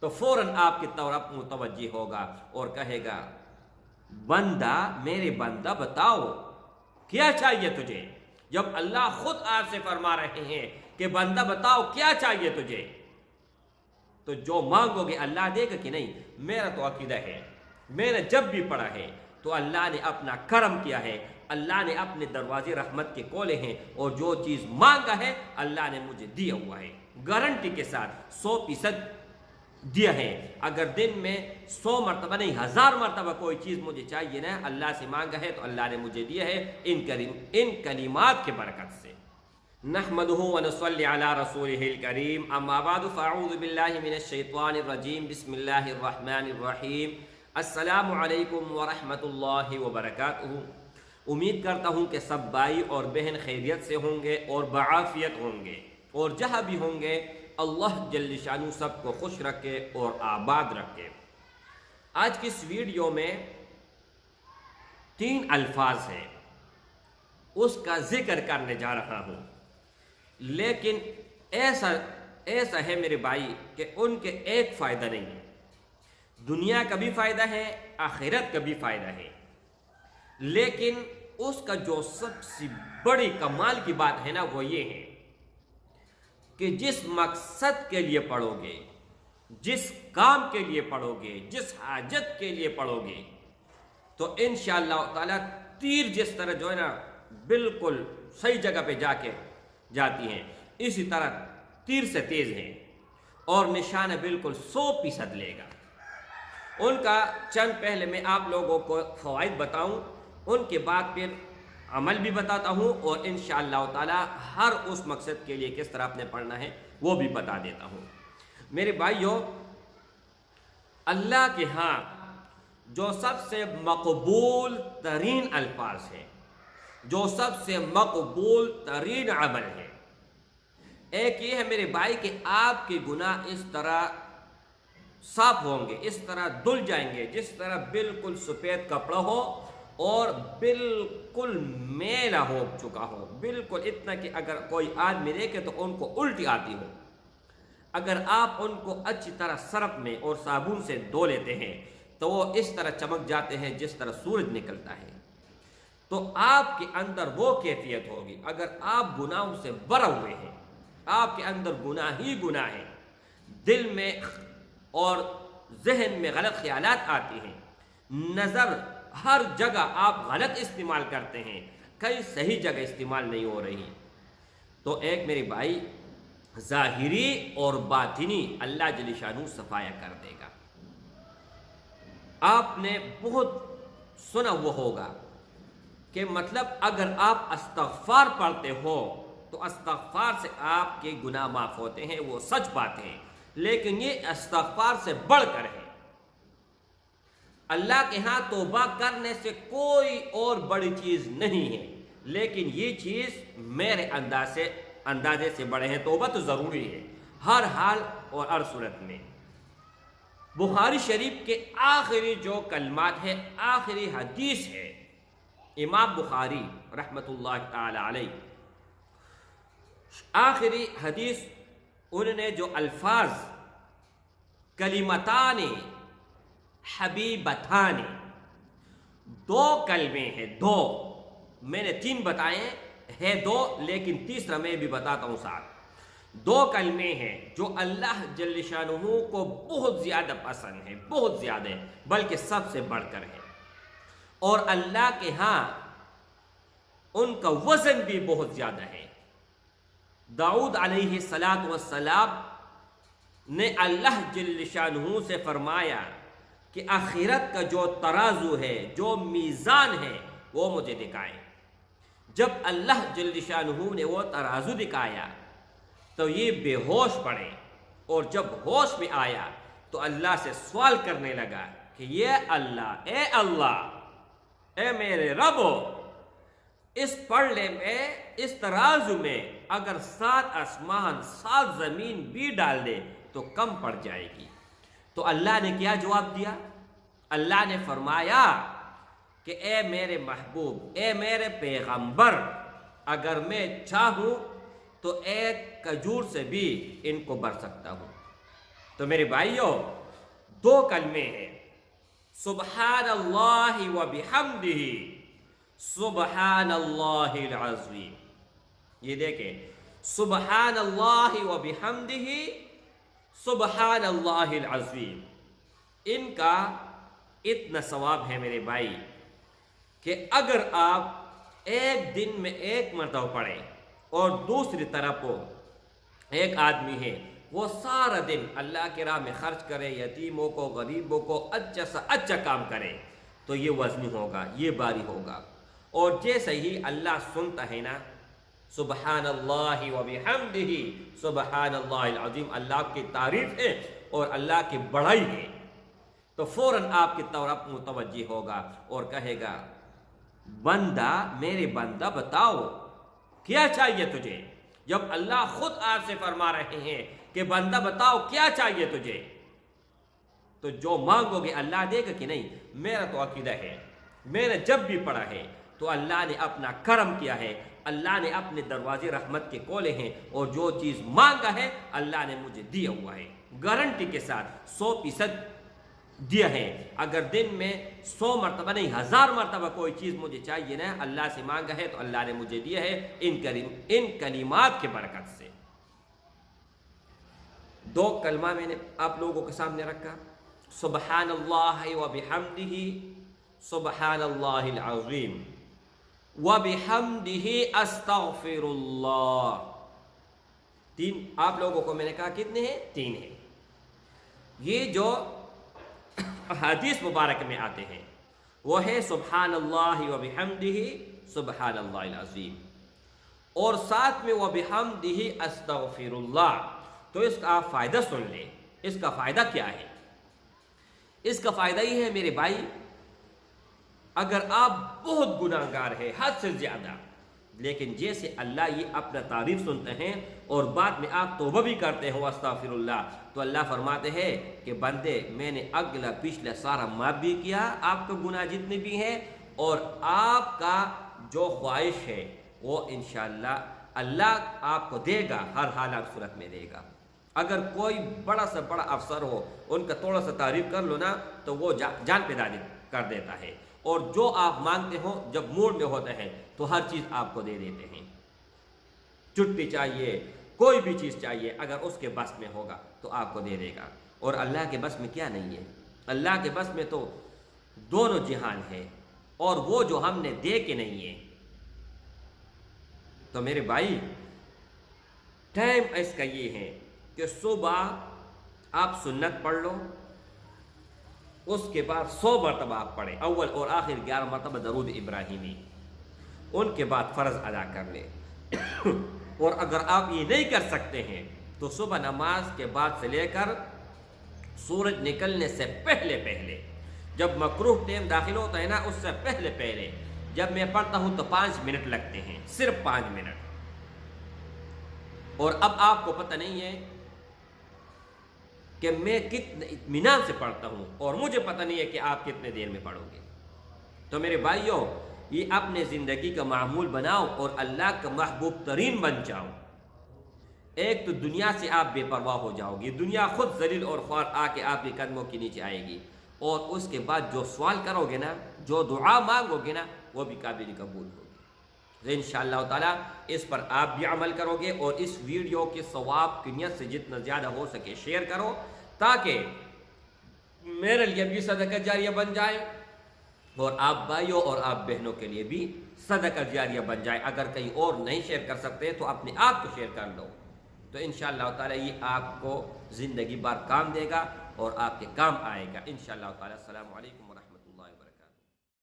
تو فوراً آپ کی طرف متوجہ ہوگا اور کہے گا بندہ، میرے بندہ بتاؤ کیا چاہیے تجھے۔ جب اللہ خود آپ سے فرما رہے ہیں کہ بندہ بتاؤ کیا چاہیے تجھے، تو جو مانگو گے اللہ دے گا کہ نہیں؟ میرا تو عقیدہ ہے، میں نے جب بھی پڑھا ہے تو اللہ نے اپنا کرم کیا ہے، اللہ نے اپنے دروازے رحمت کے کھولے ہیں، اور جو چیز مانگا ہے اللہ نے مجھے دیا ہوا ہے، گارنٹی کے ساتھ 100% دیا ہے۔ اگر دن میں 100 مرتبہ نہیں 1000 مرتبہ کوئی چیز مجھے چاہیے نا، اللہ سے مانگا ہے تو اللہ نے مجھے دیا ہے ان کلمات کے برکت سے۔ نحمده ونصلي على رسوله الكريم، اما بعد فاعوذ بالله من الشيطان الرجيم، بسم الله الرحمن الرحيم۔ السلام علیکم ورحمۃ اللہ وبرکاتہ۔ امید کرتا ہوں کہ سب بھائی اور بہن خیریت سے ہوں گے اور بعافیت ہوں گے، اور جہاں بھی ہوں گے اللہ جل شانہ سب کو خوش رکھے اور آباد رکھے۔ آج کی اس ویڈیو میں 3 الفاظ ہیں، اس کا ذکر کرنے جا رہا ہوں، لیکن ایسا ہے میرے بھائی کہ ان کے ایک فائدہ نہیں ہے، دنیا کا بھی فائدہ ہے، آخرت کا بھی فائدہ ہے، لیکن اس کا جو سب سے بڑی کمال کی بات ہے نا وہ یہ ہے کہ جس مقصد کے لیے پڑھو گے، جس کام کے لیے پڑھو گے، جس حاجت کے لیے پڑھو گے، تو انشاءاللہ تعالیٰ تیر جس طرح جو ہے نا بالکل صحیح جگہ پہ جاتی ہیں، اسی طرح تیر سے تیز ہیں، اور نشانہ بالکل 100% لے گا۔ ان کا چند پہلے میں آپ لوگوں کو فوائد بتاؤں، ان کے بعد پھر عمل بھی بتاتا ہوں، اور انشاءاللہ تعالی ہر اس مقصد کے لیے کس طرح آپ نے پڑھنا ہے وہ بھی بتا دیتا ہوں۔ میرے بھائیوں، اللہ کے ہاں جو سب سے مقبول ترین الفاظ ہیں، جو سب سے مقبول ترین عمل ہے، ایک یہ ہے میرے بھائی کہ آپ کے گناہ اس طرح صاف ہوں گے، اس طرح دھل جائیں گے جس طرح بالکل سفید کپڑا ہو اور بالکل میلا ہو چکا ہو، بالکل اتنا کہ اگر کوئی آدمی دیکھے تو ان کو الٹی آتی ہو۔ اگر آپ ان کو اچھی طرح سرف میں اور صابن سے دھو لیتے ہیں تو وہ اس طرح چمک جاتے ہیں جس طرح سورج نکلتا ہے۔ تو آپ کے اندر وہ کیفیت ہوگی، اگر آپ گناہوں سے بھرے ہوئے ہیں، آپ کے اندر گناہ ہی گناہ ہے، دل میں اور ذہن میں غلط خیالات آتی ہیں، نظر ہر جگہ آپ غلط استعمال کرتے ہیں، کئی صحیح جگہ استعمال نہیں ہو رہی، تو ایک میرے بھائی ظاہری اور باطنی اللہ جل شانہ صفایا کر دے گا۔ آپ نے بہت سنا وہ ہوگا کہ مطلب اگر آپ استغفار پڑھتے ہو تو استغفار سے آپ کے گناہ معاف ہوتے ہیں، وہ سچ بات ہے، لیکن یہ استغفار سے بڑھ کر ہے۔ اللہ کے ہاں توبہ کرنے سے کوئی اور بڑی چیز نہیں ہے، لیکن یہ چیز میرے اندازے سے بڑے ہیں۔ توبہ تو ضروری ہے ہر حال اور ہر صورت میں۔ بخاری شریف کے آخری جو کلمات ہے، آخری حدیث ہے، امام بخاری رحمت اللہ تعالی علیہ، آخری حدیث انہوں نے جو الفاظ کلمتان حبیبتان، 2 کلمے ہیں، 2، میں نے 3 بتائے ہیں 2، لیکن تیسرا میں بھی بتاتا ہوں ساتھ۔ 2 کلمے ہیں جو اللہ جل شانہ کو بہت زیادہ پسند ہے، بہت زیادہ، بلکہ سب سے بڑھ کر ہے، اور اللہ کے ہاں ان کا وزن بھی بہت زیادہ ہے۔ داؤد علیہ السلام نے اللہ جل شانہ سے فرمایا کہ آخرت کا جو ترازو ہے، جو میزان ہے، وہ مجھے دکھائیں۔ جب اللہ جل شانہ نے وہ ترازو دکھایا تو یہ بے ہوش پڑے، اور جب ہوش میں آیا تو اللہ سے سوال کرنے لگا کہ یہ اللہ، اے میرے رب، اس پلڑے میں، اس ترازو میں اگر 7 آسمان 7 زمین بھی ڈال دے تو کم پڑ جائے گی۔ تو اللہ نے کیا جواب دیا؟ اللہ نے فرمایا کہ اے میرے محبوب، اے میرے پیغمبر، اگر میں چاہوں تو ایک کھجور سے بھی ان کو بھر سکتا ہوں۔ تو میرے بھائیوں دو کلمے ہیں، سبحان اللہ و بحمدہ، سبحان اللہ العظیم۔ یہ دیکھیں، سبحان اللہ و بحمدہ، سبحان اللہ العظیم، ان کا اتنا ثواب ہے میرے بھائی کہ اگر آپ ایک دن میں ایک مرتبہ پڑھیں اور دوسری طرف کو ایک آدمی ہے وہ سارا دن اللہ کے راہ میں خرچ کرے، یتیموں کو، غریبوں کو اچھا سا اچھا کام کرے، تو یہ وزنی ہوگا، یہ باری ہوگا۔ اور جیسے ہی اللہ سنتا ہے نا سبحان اللہ و بحمدہ سبحان اللہ العظیم، اللہ کی تعریف ہے اور اللہ کی بڑائی ہے، تو فوراً آپ کی طرف متوجہ ہوگا اور کہے گا بندہ، میرے بندہ بتاؤ کیا چاہیے تجھے؟ جب اللہ خود آپ سے فرما رہے ہیں کہ بندہ بتاؤ کیا چاہیے تجھے، تو جو مانگو گے اللہ دے گا کہ نہیں؟ میرا تو عقیدہ ہے، میں نے جب بھی پڑھا ہے تو اللہ نے اپنا کرم کیا ہے، اللہ نے اپنے دروازے رحمت کے کھولے ہیں، اور جو چیز مانگا ہے اللہ نے مجھے دیا ہوا ہے، گارنٹی کے ساتھ 100% دیا ہے۔ اگر دن میں 100 مرتبہ نہیں 1000 مرتبہ کوئی چیز مجھے چاہیے نا، اللہ سے مانگا ہے تو اللہ نے مجھے دیا ہے ان کلمات کے برکت سے۔ دو کلمہ میں نے آپ لوگوں کے سامنے رکھا، سبحان اللہ و بحمدہ سبحان اللہ العظیم و بحمدہ استغفر اللہ۔ تین آپ لوگوں کو میں نے کہا کتنے ہیں؟ 3 ہیں۔ یہ جو حدیث مبارک میں آتے ہیں وہ ہے سبحان اللہ و بحمدہ سبحان اللہ العظیم، اور ساتھ میں و بحمدہ استغفر اللہ۔ تو اس کا آپ فائدہ سن لیں، اس کا فائدہ کیا ہے؟ اس کا فائدہ یہ ہے میرے بھائی، اگر آپ بہت گناہگار ہیں حد سے زیادہ، لیکن جیسے اللہ یہ اپنا تعریف سنتے ہیں اور بعد میں آپ توبہ بھی کرتے ہیں استغفر اللہ، تو اللہ فرماتے ہیں کہ بندے میں نے اگلا پچھلا سارا معاف بھی کیا، آپ کا گناہ جتنے بھی ہیں، اور آپ کا جو خواہش ہے وہ انشاءاللہ اللہ آپ کو دے گا، ہر حالات صورت میں دے گا۔ اگر کوئی بڑا سے بڑا افسر ہو، ان کا تھوڑا سا تعریف کر لو نا تو وہ جان پہ دادی کر دیتا ہے، اور جو آپ مانگتے ہو جب موڈ میں ہوتے ہیں تو ہر چیز آپ کو دے دیتے ہیں۔ چھٹی چاہیے، کوئی بھی چیز چاہیے، اگر اس کے بس میں ہوگا تو آپ کو دے دے گا۔ اور اللہ کے بس میں کیا نہیں ہے؟ اللہ کے بس میں تو دونوں جہان ہے، اور وہ جو ہم نے دے کے نہیں ہے۔ تو میرے بھائی ٹائم اس کا یہ ہے کہ صبح آپ سنت پڑھ لو، اس کے بعد 100 مرتبہ آپ پڑھیں، اول اور آخر 11 مرتبہ درود ابراہیمی، ان کے بعد فرض ادا کر لیں۔ اور اگر آپ یہ نہیں کر سکتے ہیں تو صبح نماز کے بعد سے لے کر سورج نکلنے سے پہلے جب مکروہ ٹائم داخل ہوتا ہے نا، اس سے پہلے جب میں پڑھتا ہوں تو 5 منٹ لگتے ہیں، صرف 5 منٹ۔ اور اب آپ کو پتہ نہیں ہے کہ میں کتنے اطمینان سے پڑھتا ہوں، اور مجھے پتہ نہیں ہے کہ آپ کتنے دیر میں پڑھو گے۔ تو میرے بھائیوں، یہ اپنے زندگی کا معمول بناؤ اور اللہ کا محبوب ترین بن جاؤ۔ ایک تو دنیا سے آپ بے پرواہ ہو جاؤ گی، دنیا خود ذلیل اور خوار آ کے آپ کے قدموں کے نیچے آئے گی، اور اس کے بعد جو سوال کرو گے نا، جو دعا مانگو گے نا، وہ بھی قابل قبول ہوگی۔ تو انشاءاللہ تعالیٰ اس پر آپ بھی عمل کرو گے، اور اس ویڈیو کے ثواب کی نیت سے جتنا زیادہ ہو سکے شیئر کرو، تاکہ میرے لیے بھی صدقہ جاریہ بن جائے، اور آپ بھائیوں اور آپ بہنوں کے لیے بھی صدقہ جاریہ بن جائے۔ اگر کہیں اور نہیں شیئر کر سکتے تو اپنے آپ کو شیئر کر لو، تو انشاءاللہ تعالیٰ یہ آپ کو زندگی بھر کام دے گا اور آپ کے کام آئے گا انشاءاللہ تعالیٰ۔ السلام علیکم ورحمۃ اللہ۔